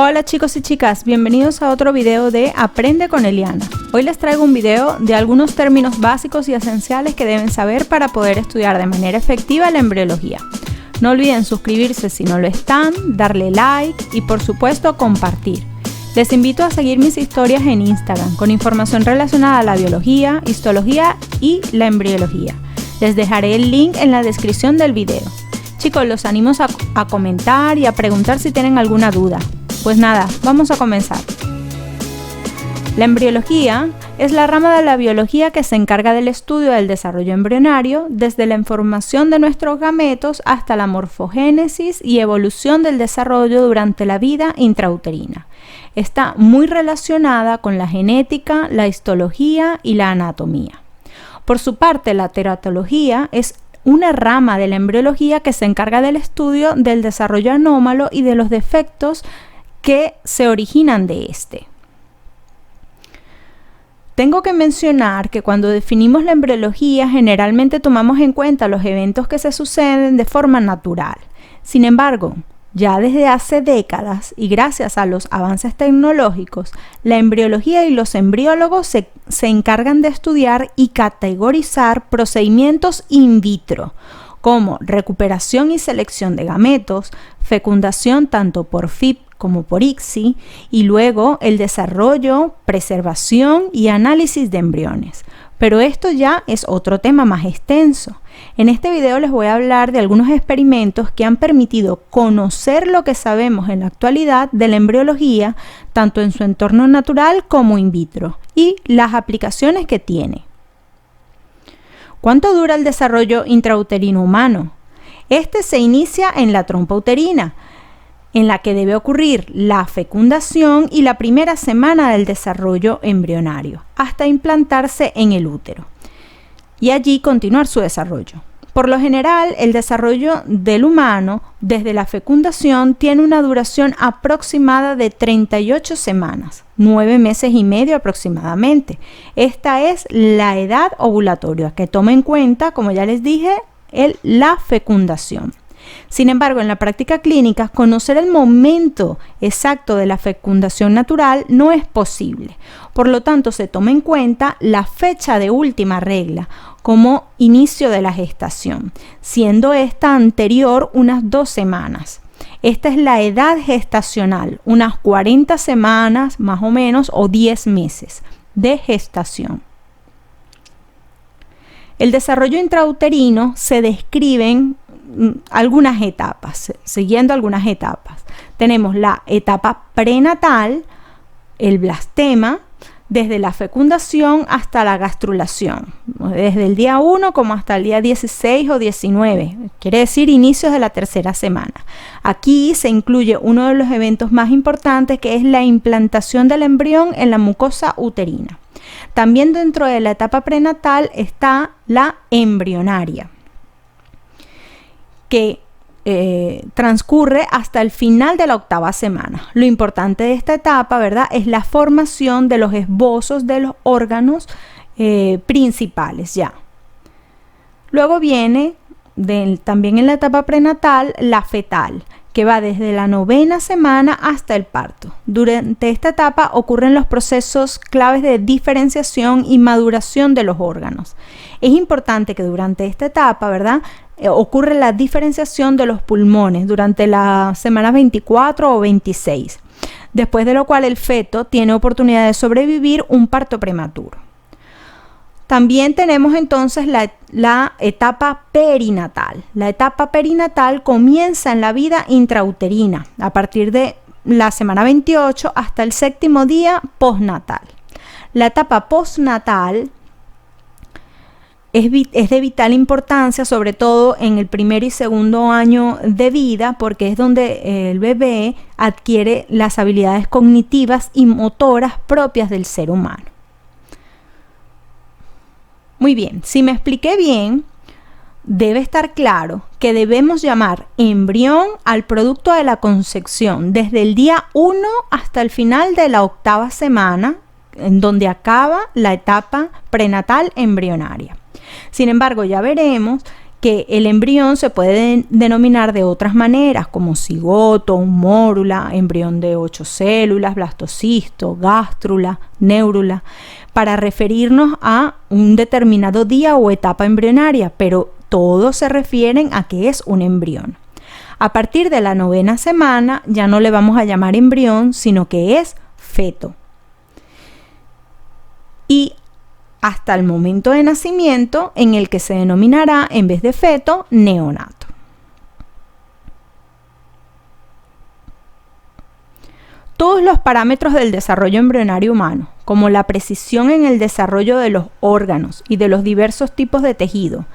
Hola chicos y chicas, bienvenidos a otro video de Aprende con Eliana. Hoy les traigo un video de algunos términos básicos y esenciales que deben saber para poder estudiar de manera efectiva la embriología. No olviden suscribirse si no lo están, darle like y por supuesto compartir. Les invito a seguir mis historias en Instagram con información relacionada a la biología, histología y la embriología. Les dejaré el link en la descripción del video. Chicos, los animo a comentar y a preguntar si tienen alguna duda. Pues nada, vamos a comenzar. La embriología es la rama de la biología que se encarga del estudio del desarrollo embrionario, desde la formación de nuestros gametos hasta la morfogénesis y evolución del desarrollo durante la vida intrauterina. Está muy relacionada con la genética, la histología y la anatomía. Por su parte, la teratología es una rama de la embriología que se encarga del estudio del desarrollo anómalo y de los defectos que se originan de este. Tengo que mencionar que cuando definimos la embriología generalmente tomamos en cuenta los eventos que se suceden de forma natural. Sin embargo, ya desde hace décadas y gracias a los avances tecnológicos, la embriología y los embriólogos se encargan de estudiar y categorizar procedimientos in vitro, como recuperación y selección de gametos, fecundación tanto por FIP como por ICSI, y luego el desarrollo, preservación y análisis de embriones. Pero esto ya es otro tema más extenso. En este video les voy a hablar de algunos experimentos que han permitido conocer lo que sabemos en la actualidad de la embriología, tanto en su entorno natural como in vitro, y las aplicaciones que tiene. ¿Cuánto dura el desarrollo intrauterino humano? Este se inicia en la trompa uterina, en la que debe ocurrir la fecundación y la primera semana del desarrollo embrionario, hasta implantarse en el útero, y allí continuar su desarrollo. Por lo general, el desarrollo del humano desde la fecundación tiene una duración aproximada de 38 semanas, 9 meses y medio aproximadamente. Esta es la edad ovulatoria que toma en cuenta, como ya les dije, la fecundación. Sin embargo, en la práctica clínica, conocer el momento exacto de la fecundación natural no es posible. Por lo tanto, se toma en cuenta la fecha de última regla como inicio de la gestación, siendo esta anterior unas 2 semanas. Esta es la edad gestacional, unas 40 semanas más o menos o 10 meses de gestación. El desarrollo intrauterino se describen algunas etapas, siguiendo algunas etapas. Tenemos la etapa prenatal, el blastema, desde la fecundación hasta la gastrulación, desde el día 1 como hasta el día 16 o 19, quiere decir inicios de la tercera semana. Aquí se incluye uno de los eventos más importantes, que es la implantación del embrión en la mucosa uterina. También dentro de la etapa prenatal está la embrionaria, que transcurre hasta el final de la 8ª semana. Lo importante de esta etapa, ¿verdad?, es la formación de los esbozos de los órganos principales ya. Luego viene, también en la etapa prenatal, la fetal, que va desde la 9ª semana hasta el parto. Durante esta etapa ocurren los procesos claves de diferenciación y maduración de los órganos. Es importante que durante esta etapa, ¿verdad?, ocurre la diferenciación de los pulmones durante las semanas 24 o 26, después de lo cual el feto tiene oportunidad de sobrevivir un parto prematuro. También tenemos entonces la etapa perinatal. La etapa perinatal comienza en la vida intrauterina a partir de la semana 28 hasta el 7º día postnatal. La etapa postnatal es de vital importancia, sobre todo en el primer y segundo año de vida, porque es donde el bebé adquiere las habilidades cognitivas y motoras propias del ser humano. Muy bien, si me expliqué bien, debe estar claro que debemos llamar embrión al producto de la concepción desde el día 1 hasta el final de la 8ª semana, en donde acaba la etapa prenatal embrionaria. Sin embargo, ya veremos que el embrión se puede denominar de otras maneras, como cigoto, un mórula, embrión de 8 células, blastocisto, gástrula, neurula, para referirnos a un determinado día o etapa embrionaria, pero todos se refieren a que es un embrión. A partir de la 9ª semana ya no le vamos a llamar embrión, sino que es feto. Y hasta el momento de nacimiento, en el que se denominará, en vez de feto, neonato. Todos los parámetros del desarrollo embrionario humano, como la precisión en el desarrollo de los órganos y de los diversos tipos de tejido,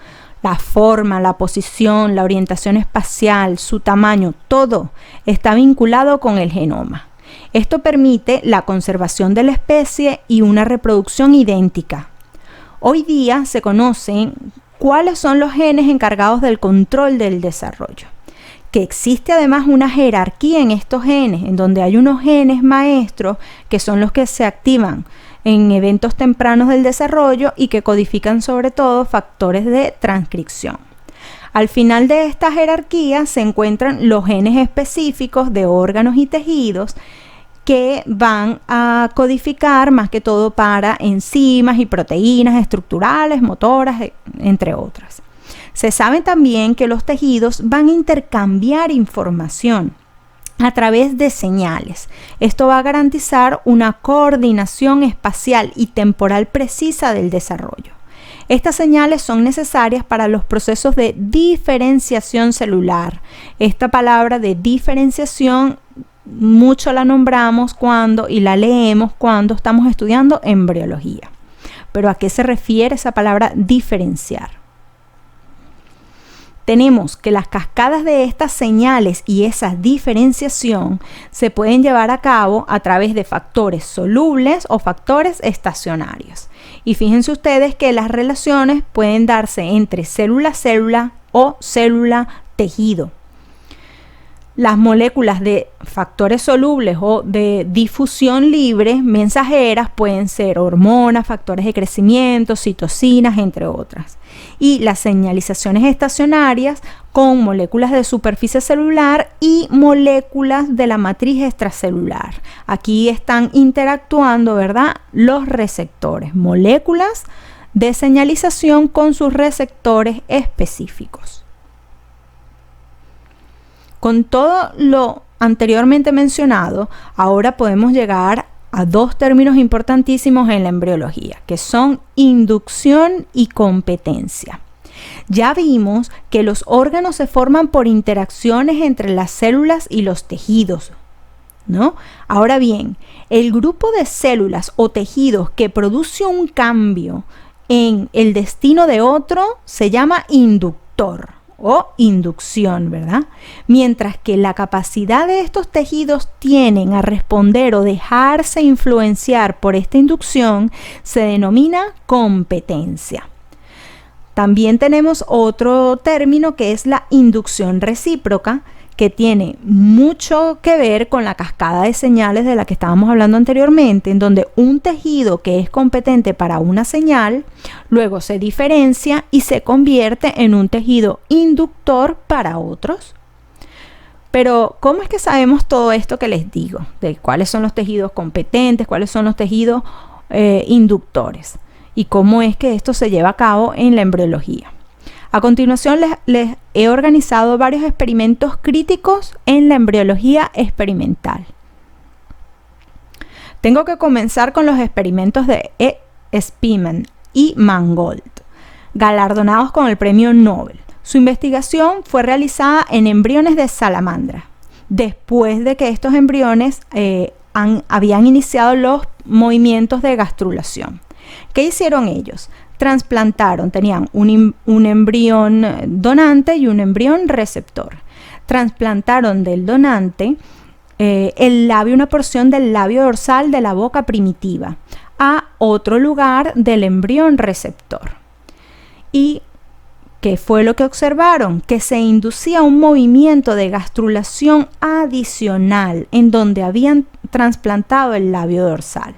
la forma, la posición, la orientación espacial, su tamaño, todo está vinculado con el genoma. Esto permite la conservación de la especie y una reproducción idéntica. Hoy día se conocen cuáles son los genes encargados del control del desarrollo, que existe además una jerarquía en estos genes, en donde hay unos genes maestros que son los que se activan en eventos tempranos del desarrollo y que codifican sobre todo factores de transcripción. Al final de esta jerarquía se encuentran los genes específicos de órganos y tejidos que van a codificar más que todo para enzimas y proteínas estructurales, motoras, entre otras. Se sabe también que los tejidos van a intercambiar información a través de señales. Esto va a garantizar una coordinación espacial y temporal precisa del desarrollo. Estas señales son necesarias para los procesos de diferenciación celular. Esta palabra de diferenciación mucho la nombramos y la leemos cuando estamos estudiando embriología. Pero ¿a qué se refiere esa palabra diferenciar? Tenemos que las cascadas de estas señales y esa diferenciación se pueden llevar a cabo a través de factores solubles o factores estacionarios. Y fíjense ustedes que las relaciones pueden darse entre célula-célula o célula-tejido. Las moléculas de factores solubles o de difusión libre mensajeras pueden ser hormonas, factores de crecimiento, citocinas, entre otras. Y las señalizaciones estacionarias con moléculas de superficie celular y moléculas de la matriz extracelular. Aquí están interactuando, ¿verdad?, los receptores, moléculas de señalización con sus receptores específicos. Con todo lo anteriormente mencionado, ahora podemos llegar a dos términos importantísimos en la embriología, que son inducción y competencia. Ya vimos que los órganos se forman por interacciones entre las células y los tejidos, ¿no? Ahora bien, el grupo de células o tejidos que produce un cambio en el destino de otro se llama inductor o inducción, ¿verdad? Mientras que la capacidad de estos tejidos tienen a responder o dejarse influenciar por esta inducción se denomina competencia. También tenemos otro término que es la inducción recíproca, que tiene mucho que ver con la cascada de señales de la que estábamos hablando anteriormente, en donde un tejido que es competente para una señal, luego se diferencia y se convierte en un tejido inductor para otros. Pero, ¿cómo es que sabemos todo esto que les digo? De cuáles son los tejidos competentes, cuáles son los tejidos inductores, y cómo es que esto se lleva a cabo en la embriología. A continuación les he organizado varios experimentos críticos en la embriología experimental. Tengo que comenzar con los experimentos de E. Spearman y Mangold, galardonados con el premio Nobel. Su investigación fue realizada en embriones de salamandra, después de que estos embriones habían iniciado los movimientos de gastrulación. ¿Qué hicieron ellos? Tenían un embrión donante y un embrión receptor. Transplantaron del donante una porción del labio dorsal de la boca primitiva a otro lugar del embrión receptor. ¿Y qué fue lo que observaron? Que se inducía un movimiento de gastrulación adicional en donde habían trasplantado el labio dorsal.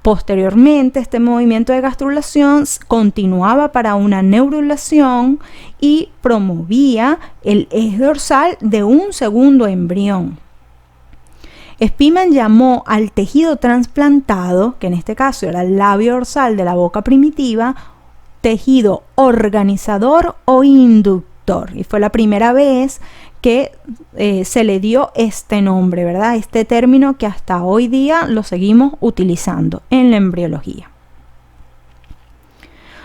Posteriormente, este movimiento de gastrulación continuaba para una neurulación y promovía el eje dorsal de un segundo embrión. Spearman llamó al tejido trasplantado, que en este caso era el labio dorsal de la boca primitiva, tejido organizador o inductor. Y fue la primera vez que se le dio este nombre, ¿verdad? Este término que hasta hoy día lo seguimos utilizando en la embriología.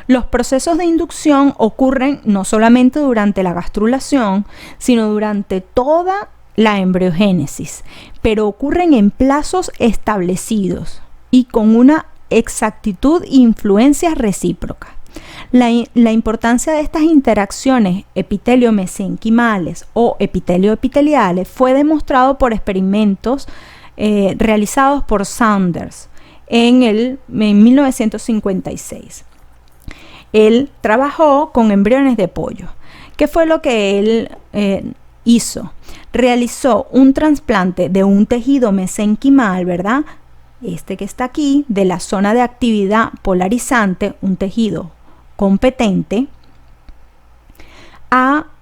Los procesos de inducción ocurren no solamente durante la gastrulación, sino durante toda la embriogénesis, pero ocurren en plazos establecidos y con una exactitud e influencias recíprocas. La importancia de estas interacciones epitelio-mesenquimales o epitelio-epiteliales fue demostrado por experimentos realizados por Saunders en 1956. Él trabajó con embriones de pollo. ¿Qué fue lo que él hizo? Realizó un trasplante de un tejido mesenquimal, ¿verdad? Este que está aquí, de la zona de actividad polarizante, un tejido competente,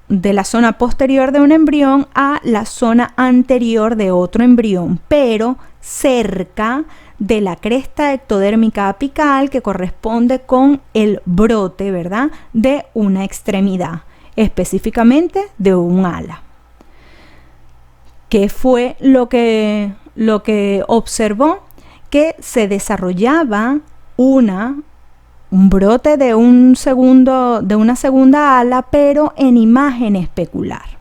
de la zona posterior de un embrión a la zona anterior de otro embrión, pero cerca de la cresta ectodérmica apical que corresponde con el brote, ¿verdad?, de una extremidad, específicamente de un ala. ¿Qué fue lo que observó? Que se desarrollaba un brote de una segunda ala, pero en imagen especular.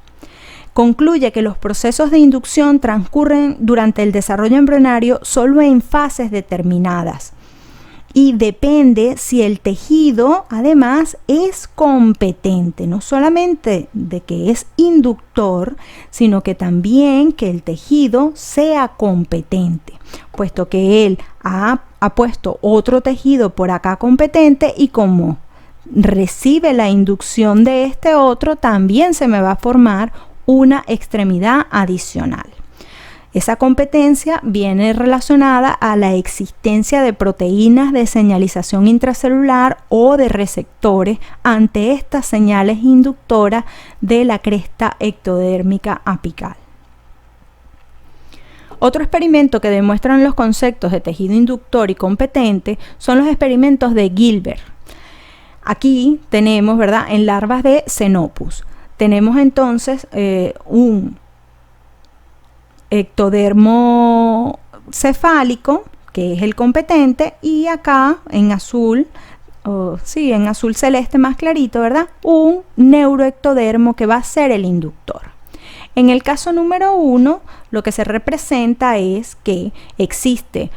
Concluye que los procesos de inducción transcurren durante el desarrollo embrionario solo en fases determinadas y depende si el tejido además es competente, no solamente de que es inductor, sino que también que el tejido sea competente, puesto que él ha puesto otro tejido por acá competente y como recibe la inducción de este otro, también se me va a formar una extremidad adicional. Esa competencia viene relacionada a la existencia de proteínas de señalización intracelular o de receptores ante estas señales inductoras de la cresta ectodérmica apical. Otro experimento que demuestran los conceptos de tejido inductor y competente son los experimentos de Gilbert. Aquí tenemos, ¿verdad?, en larvas de Xenopus. Tenemos entonces un ectodermo cefálico, que es el competente, y acá en azul, en azul celeste más clarito, ¿verdad?, un neuroectodermo que va a ser el inductor. En el caso número 1, lo que se representa es que existe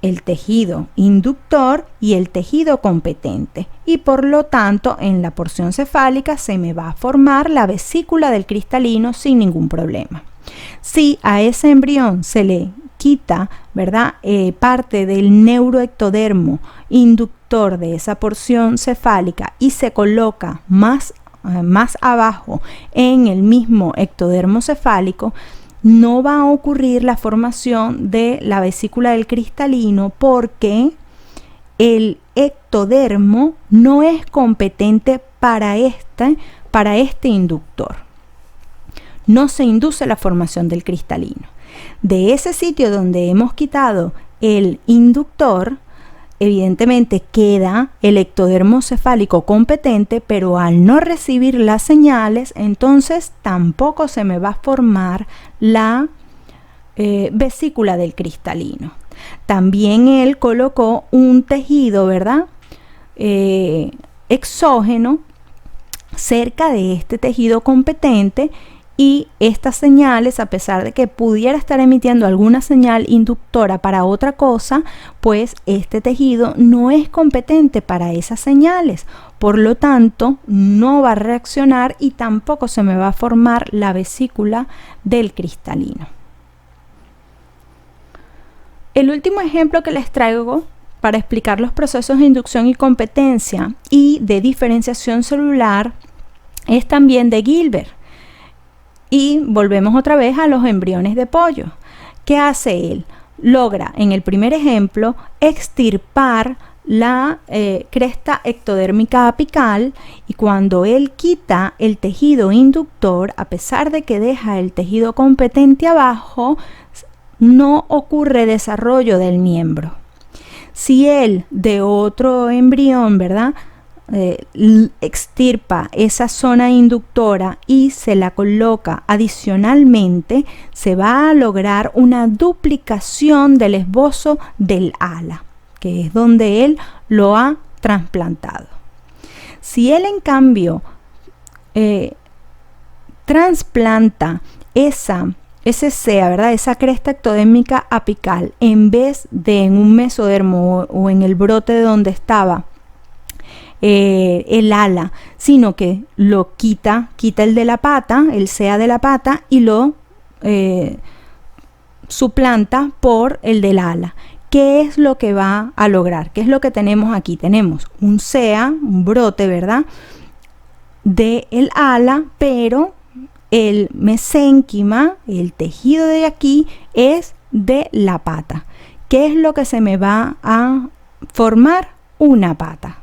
el tejido inductor y el tejido competente, y por lo tanto en la porción cefálica se me va a formar la vesícula del cristalino sin ningún problema. Si a ese embrión se le quita, ¿verdad?, parte del neuroectodermo inductor de esa porción cefálica y se coloca más abajo en el mismo ectodermo cefálico, no va a ocurrir la formación de la vesícula del cristalino porque el ectodermo no es competente para este inductor. No se induce la formación del cristalino. De ese sitio donde hemos quitado el inductor, evidentemente queda el ectodermo cefálico competente, pero al no recibir las señales, entonces tampoco se me va a formar la vesícula del cristalino. También él colocó un tejido, ¿verdad?, exógeno cerca de este tejido competente, y estas señales, a pesar de que pudiera estar emitiendo alguna señal inductora para otra cosa, pues este tejido no es competente para esas señales, por lo tanto no va a reaccionar y tampoco se me va a formar la vesícula del cristalino. El último ejemplo que les traigo para explicar los procesos de inducción y competencia y de diferenciación celular es también de Gilbert. Y volvemos otra vez a los embriones de pollo. ¿Qué hace él? logra, en el primer ejemplo, extirpar la cresta ectodérmica apical, y cuando él quita el tejido inductor, a pesar de que deja el tejido competente abajo, no ocurre desarrollo del miembro. Si él de otro embrión, ¿verdad?, extirpa esa zona inductora y se la coloca adicionalmente, se va a lograr una duplicación del esbozo del ala, que es donde él lo ha trasplantado. Si él en cambio trasplanta ese SEA, ¿verdad?, esa cresta ectodérmica apical, en vez de en un mesodermo o en el brote de donde estaba el ala, sino que lo quita el de la pata, el SEA de la pata, y lo suplanta por el del ala. ¿Qué es lo que va a lograr? ¿Qué es lo que tenemos aquí? Tenemos un SEA, un brote, ¿verdad?, del ala, pero el mesénquima, el tejido de aquí, es de la pata. ¿Qué es lo que se me va a formar? Una pata.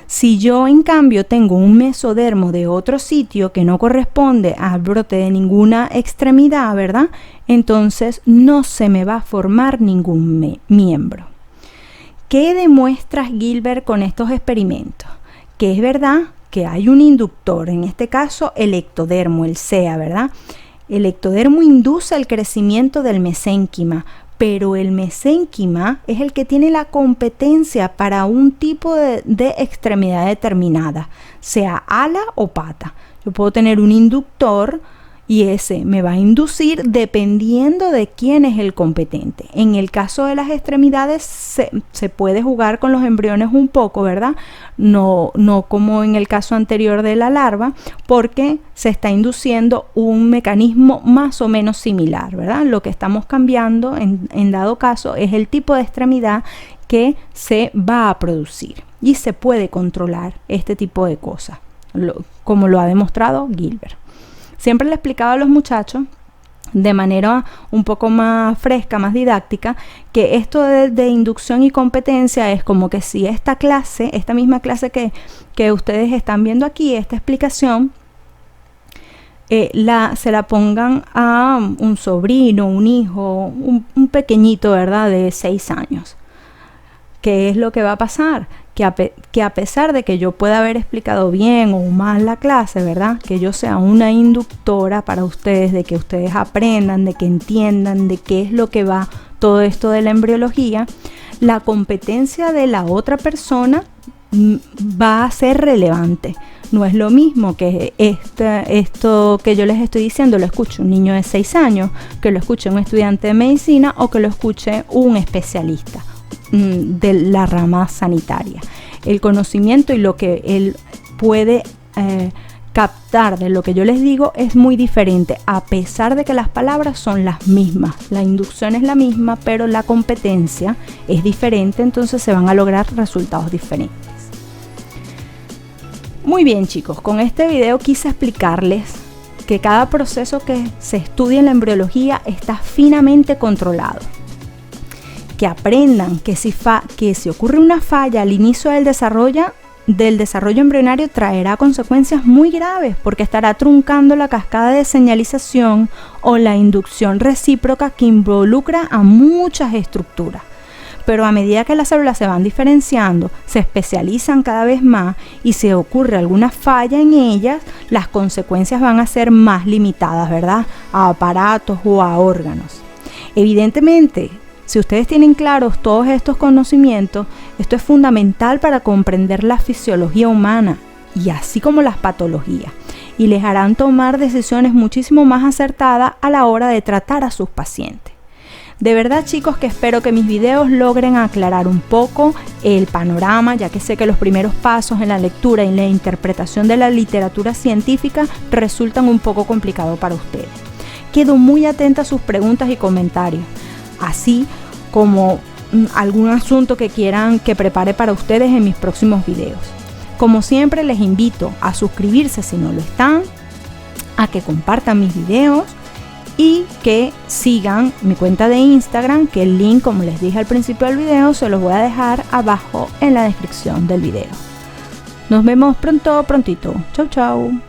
Si yo en cambio tengo un mesodermo de otro sitio que no corresponde al brote de ninguna extremidad, ¿verdad?, entonces no se me va a formar ningún miembro. ¿Qué demuestras, Gilbert, con estos experimentos? Que es verdad que hay un inductor, en este caso el ectodermo, el SEA, ¿verdad? El ectodermo induce el crecimiento del mesénquima, pero el mesénquima es el que tiene la competencia para un tipo de extremidad determinada, sea ala o pata. Yo puedo tener un inductor y ese me va a inducir dependiendo de quién es el competente. En el caso de las extremidades se puede jugar con los embriones un poco, ¿verdad? No como en el caso anterior de la larva, porque se está induciendo un mecanismo más o menos similar, ¿verdad? Lo que estamos cambiando en dado caso es el tipo de extremidad que se va a producir, y se puede controlar este tipo de cosas, como lo ha demostrado Gilbert. Siempre le explicaba a los muchachos de manera un poco más fresca, más didáctica, que esto de inducción y competencia es como que si esta misma clase que ustedes están viendo aquí, esta explicación, se la pongan a un sobrino, un hijo, un pequeñito, ¿verdad?, de 6 años. ¿Qué es lo que va a pasar? Que a pesar de que yo pueda haber explicado bien o mal la clase, ¿verdad?, que yo sea una inductora para ustedes, de que ustedes aprendan, de que entiendan de qué es lo que va todo esto de la embriología, la competencia de la otra persona va a ser relevante. No es lo mismo que esto que yo les estoy diciendo lo escuche un niño de 6 años, que lo escuche un estudiante de medicina o que lo escuche un especialista de la rama sanitaria. El conocimiento y lo que él puede captar de lo que yo les digo es muy diferente, a pesar de que las palabras son las mismas, la inducción es la misma, pero la competencia es diferente, entonces se van a lograr resultados diferentes. Muy bien, chicos, con este video quise explicarles que cada proceso que se estudia en la embriología está finamente controlado. Que aprendan que si ocurre una falla al inicio del desarrollo embrionario, traerá consecuencias muy graves, porque estará truncando la cascada de señalización o la inducción recíproca que involucra a muchas estructuras. Pero a medida que las células se van diferenciando, se especializan cada vez más, y si ocurre alguna falla en ellas, las consecuencias van a ser más limitadas, ¿verdad?, a aparatos o a órganos. Evidentemente, si ustedes tienen claros todos estos conocimientos, esto es fundamental para comprender la fisiología humana y así como las patologías, y les harán tomar decisiones muchísimo más acertadas a la hora de tratar a sus pacientes. De verdad, chicos, que espero que mis videos logren aclarar un poco el panorama, ya que sé que los primeros pasos en la lectura y la interpretación de la literatura científica resultan un poco complicados para ustedes. Quedo muy atenta a sus preguntas y comentarios, así como algún asunto que quieran que prepare para ustedes en mis próximos videos. Como siempre, les invito a suscribirse si no lo están, a que compartan mis videos y que sigan mi cuenta de Instagram, que el link, como les dije al principio del video, se los voy a dejar abajo en la descripción del video. Nos vemos prontito. Chau, chau.